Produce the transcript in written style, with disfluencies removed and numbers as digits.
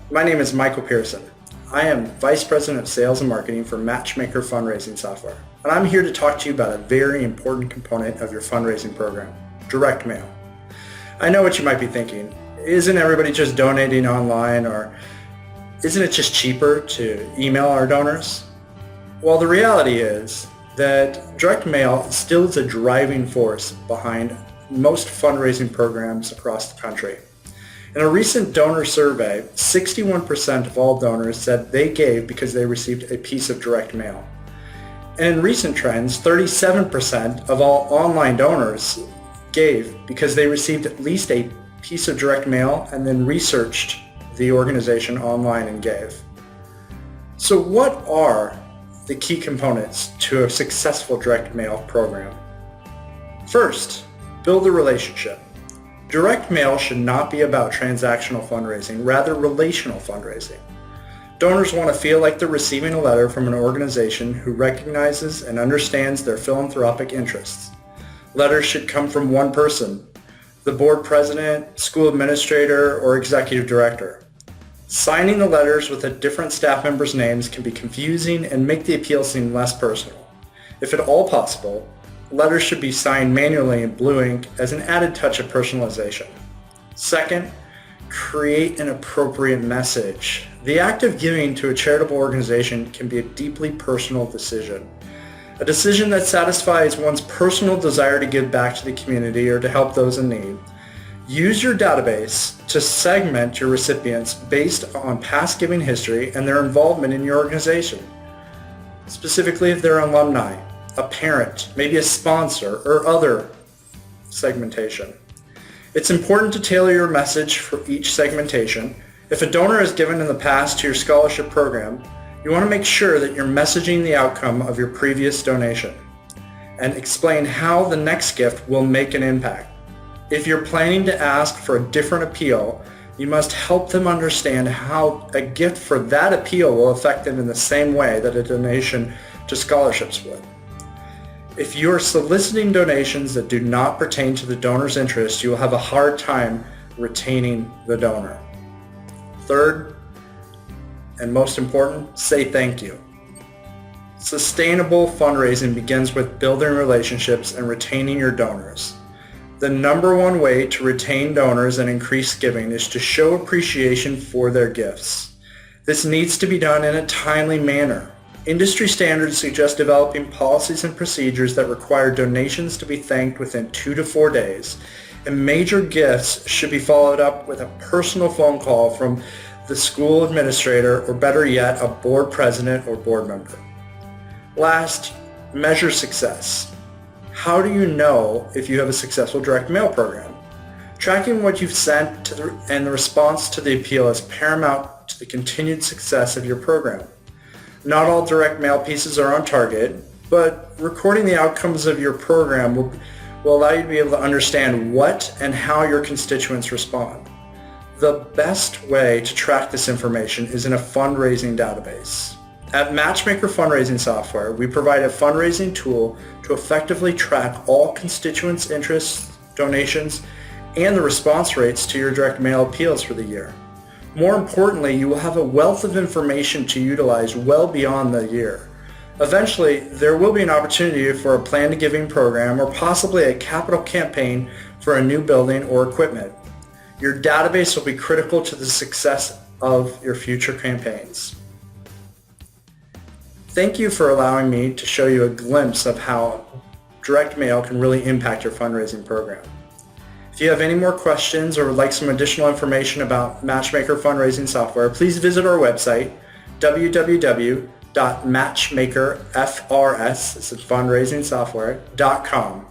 My name is Michael Pearson. I am Vice President of Sales and Marketing for Matchmaker Fundraising Software, and I'm here to talk to you about a very important component of your fundraising program, direct mail. I know what you might be thinking. Isn't everybody just donating online, or isn't it just cheaper to email our donors? Well, the reality is that direct mail still is a driving force behind most fundraising programs across the country. In a recent donor survey, 61% of all donors said they gave because they received a piece of direct mail. And in recent trends, 37% of all online donors gave because they received at least a piece of direct mail and then researched the organization online and gave. So what are the key components to a successful direct mail program? First, build a relationship. Direct mail should not be about transactional fundraising, rather relational fundraising. Donors want to feel like they're receiving a letter from an organization who recognizes and understands their philanthropic interests. Letters should come from one person, the board president, school administrator, or executive director. Signing the letters with a different staff member's names can be confusing and make the appeal seem less personal. If at all possible, letters should be signed manually in blue ink as an added touch of personalization. Second, create an appropriate message. The act of giving to a charitable organization can be a deeply personal decision. A decision that satisfies one's personal desire to give back to the community or to help those in need. Use your database to segment your recipients based on past giving history and their involvement in your organization. Specifically, if they're alumni, a parent, maybe a sponsor, or other segmentation. It's important to tailor your message for each segmentation. If a donor has given in the past to your scholarship program, you want to make sure that you're messaging the outcome of your previous donation and explain how the next gift will make an impact. If you're planning to ask for a different appeal, you must help them understand how a gift for that appeal will affect them in the same way that a donation to scholarships would. If you are soliciting donations that do not pertain to the donor's interest, you will have a hard time retaining the donor. Third, and most important, say thank you. Sustainable fundraising begins with building relationships and retaining your donors. The number one way to retain donors and increase giving is to show appreciation for their gifts. This needs to be done in a timely manner. Industry standards suggest developing policies and procedures that require donations to be thanked within 2 to 4 days, and major gifts should be followed up with a personal phone call from the school administrator, or better yet, a board president or board member. Last, measure success. How do you know if you have a successful direct mail program? Tracking what you've sent and the response to the appeal is paramount to the continued success of your program. Not all direct mail pieces are on target, but recording the outcomes of your program will allow you to be able to understand what and how your constituents respond. The best way to track this information is in a fundraising database. At Matchmaker Fundraising Software, we provide a fundraising tool to effectively track all constituents' interests, donations, and the response rates to your direct mail appeals for the year. More importantly, you will have a wealth of information to utilize well beyond the year. Eventually, there will be an opportunity for a planned giving program or possibly a capital campaign for a new building or equipment. Your database will be critical to the success of your future campaigns. Thank you for allowing me to show you a glimpse of how direct mail can really impact your fundraising program. If you have any more questions or would like some additional information about Matchmaker Fundraising Software, please visit our website, www.matchmakerfrs.com.